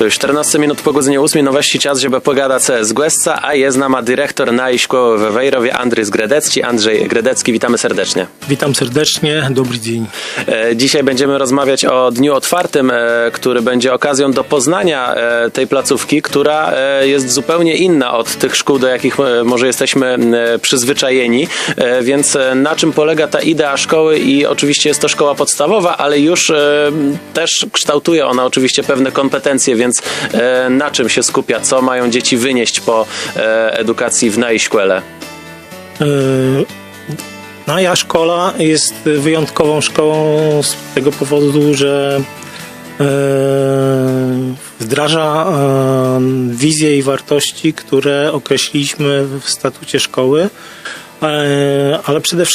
To już 14 minut po godzinie 8 nowości czas, żeby pogadać z Głesca, a jest nama dyrektor Naj Szkoły we Wejrowie Andrzej Gredecki. Andrzej Gredecki, witamy serdecznie. Witam serdecznie, dobry dzień. Dzisiaj będziemy rozmawiać o Dniu Otwartym, który będzie okazją do poznania tej placówki, która jest zupełnie inna od tych szkół, do jakich może jesteśmy przyzwyczajeni, więc na czym polega ta idea szkoły i oczywiście jest to szkoła podstawowa, ale już też kształtuje ona oczywiście pewne kompetencje, więc na czym się skupia, co mają dzieci wynieść po edukacji w Naj Szkole? Naja Szkola jest wyjątkową szkołą z tego powodu, że wdraża wizje i wartości, które określiliśmy w statucie szkoły, ale przede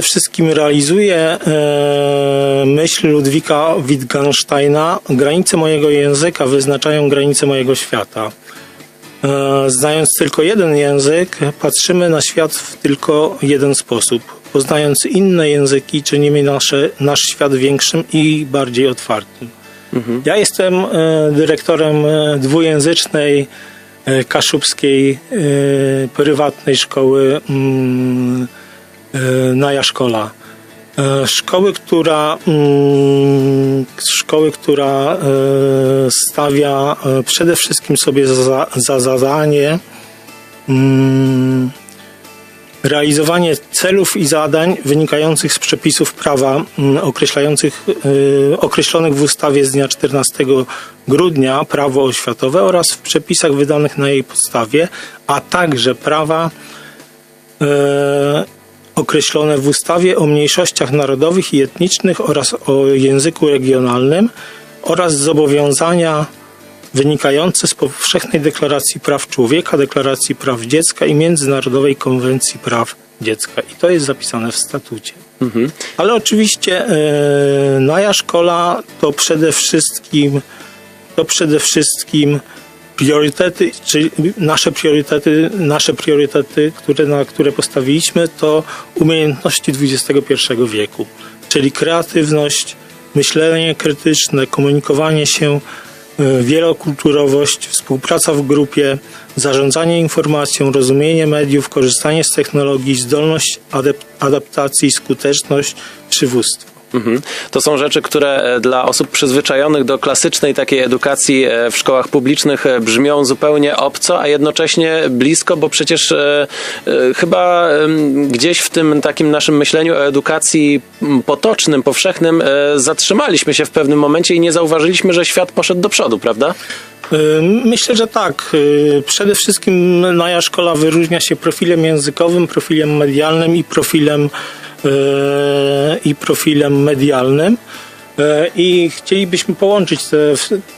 wszystkim realizuje myśl Ludwika Wittgensteina: granice mojego języka wyznaczają granice mojego świata. Znając tylko jeden język, patrzymy na świat w tylko jeden sposób. Poznając inne języki, czynimy nasz świat większym i bardziej otwartym. Ja jestem dyrektorem dwujęzycznej, kaszubskiej, prywatnej szkoły Naja Szkola. Szkoły, która stawia przede wszystkim sobie za zadanie realizowanie celów i zadań wynikających z przepisów prawa określonych w ustawie z dnia 14 grudnia Prawo oświatowe oraz w przepisach wydanych na jej podstawie, a także prawa określone w ustawie o mniejszościach narodowych i etnicznych oraz o języku regionalnym oraz zobowiązania wynikające z Powszechnej Deklaracji Praw Człowieka, Deklaracji Praw Dziecka i Międzynarodowej Konwencji Praw Dziecka. I to jest zapisane w statucie. Ale oczywiście Naja Szkola to przede wszystkim priorytety, czyli nasze priorytety, na które postawiliśmy, to umiejętności XXI wieku, czyli kreatywność, myślenie krytyczne, komunikowanie się, wielokulturowość, współpraca w grupie, zarządzanie informacją, rozumienie mediów, korzystanie z technologii, zdolność adaptacji, skuteczność, przywództwo. To są rzeczy, które dla osób przyzwyczajonych do klasycznej takiej edukacji w szkołach publicznych brzmią zupełnie obco, a jednocześnie blisko, bo przecież chyba gdzieś w tym takim naszym myśleniu o edukacji potocznym, powszechnym zatrzymaliśmy się w pewnym momencie i nie zauważyliśmy, że świat poszedł do przodu, prawda? Myślę, że tak. Przede wszystkim Naja Szkola wyróżnia się profilem językowym, profilem medialnym i profilem medialnym, i chcielibyśmy połączyć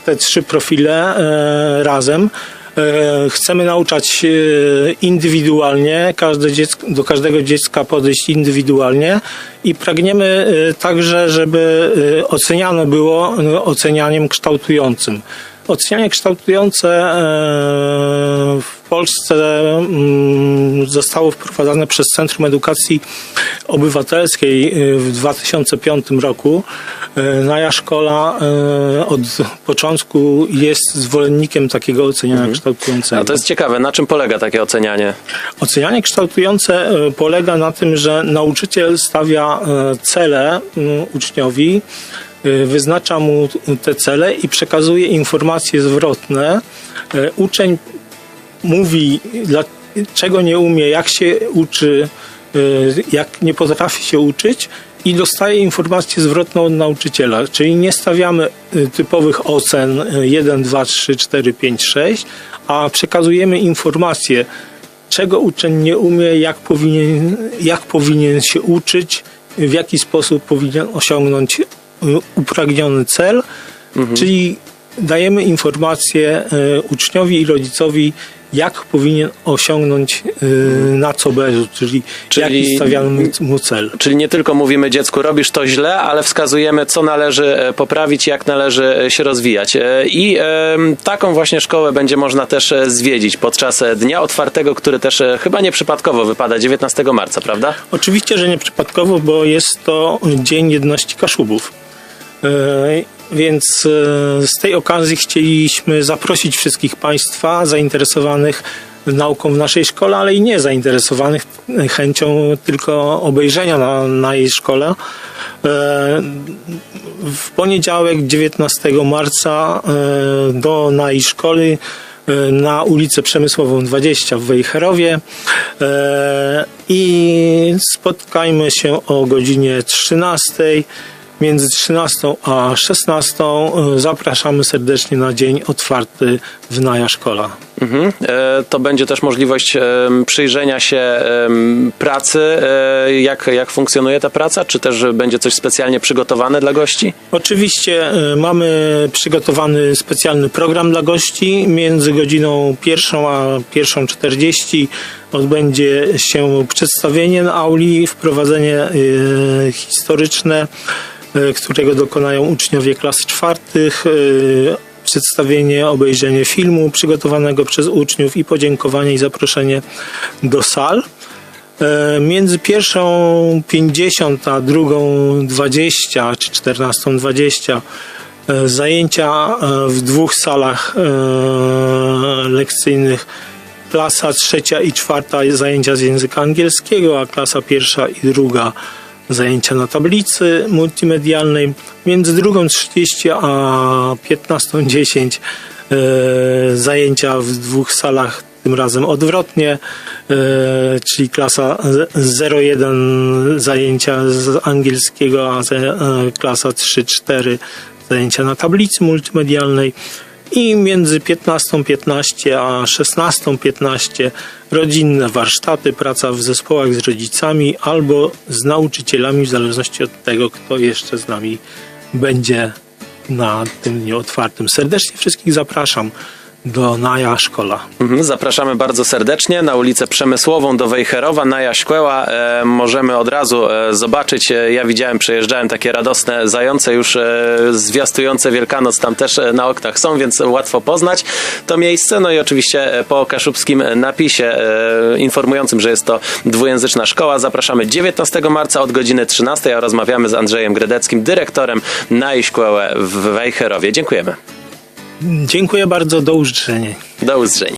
te trzy profile razem. Chcemy nauczać indywidualnie, do każdego dziecka podejść indywidualnie i pragniemy także, żeby oceniane było ocenianiem kształtującym. Ocenianie kształtujące w Polsce zostało wprowadzone przez Centrum Edukacji Obywatelskiej w 2005 roku. Naja Szkola od początku jest zwolennikiem takiego oceniania kształtującego. A to jest ciekawe. Na czym polega takie ocenianie? Ocenianie kształtujące polega na tym, że nauczyciel stawia cele uczniowi, wyznacza mu te cele i przekazuje informacje zwrotne. Uczeń mówi, czego nie umie, jak się uczy, jak nie potrafi się uczyć, i dostaje informację zwrotną od nauczyciela. Czyli nie stawiamy typowych ocen 1, 2, 3, 4, 5, 6, a przekazujemy informacje, czego uczeń nie umie, jak powinien się uczyć, w jaki sposób powinien osiągnąć upragniony cel, czyli dajemy informację uczniowi i rodzicowi, jak powinien osiągnąć na co bezu, czyli jaki stawiamy mu cel. Czyli nie tylko mówimy dziecku, robisz to źle, ale wskazujemy, co należy poprawić, jak należy się rozwijać. I taką właśnie szkołę będzie można też zwiedzić podczas Dnia Otwartego, który też chyba nieprzypadkowo wypada 19 marca, prawda? Oczywiście, że nieprzypadkowo, bo jest to Dzień Jedności Kaszubów. Więc z tej okazji chcieliśmy zaprosić wszystkich Państwa zainteresowanych nauką w naszej szkole, ale i nie zainteresowanych chęcią tylko obejrzenia na naszej szkole. W poniedziałek 19 marca do naszej szkoły na ulicę Przemysłową 20 w Wejherowie i spotkajmy się o godzinie 13. Między 13 a 16 zapraszamy serdecznie na dzień otwarty w Naja Szkola. To będzie też możliwość przyjrzenia się pracy, jak funkcjonuje ta praca, czy też będzie coś specjalnie przygotowane dla gości? Oczywiście mamy przygotowany specjalny program dla gości. Między godziną 1 a 1:40 odbędzie się przedstawienie na auli, wprowadzenie historyczne, którego dokonają uczniowie klas czwartych, przedstawienie, obejrzenie filmu przygotowanego przez uczniów i podziękowanie i zaproszenie do sal. Między 1:50 a 2:20 czy 14:20 zajęcia w 2 salach lekcyjnych. Klasa 3. i 4 zajęcia z języka angielskiego, a klasa 1. i 2 zajęcia na tablicy multimedialnej. Między 2:30 a 15:10 zajęcia w 2 salach, tym razem odwrotnie, czyli klasa 01 zajęcia z angielskiego, a klasa 3-4 zajęcia na tablicy multimedialnej. I między 15:15 a 16:15 rodzinne warsztaty, praca w zespołach z rodzicami albo z nauczycielami, w zależności od tego, kto jeszcze z nami będzie na tym dniu otwartym. Serdecznie wszystkich zapraszam do Naja Szkola. Zapraszamy bardzo serdecznie na ulicę Przemysłową do Wejherowa, Naja Szkoła. Możemy od razu zobaczyć, ja widziałem, przejeżdżałem, takie radosne zające już zwiastujące Wielkanoc tam też na oknach są, więc łatwo poznać to miejsce. No i oczywiście po kaszubskim napisie informującym, że jest to dwujęzyczna szkoła. Zapraszamy 19 marca od godziny 13, a rozmawiamy z Andrzejem Gredeckim, dyrektorem Naja Szkoły w Wejherowie. Dziękujemy. Dziękuję bardzo, do usłyszenia. Do usłyszenia.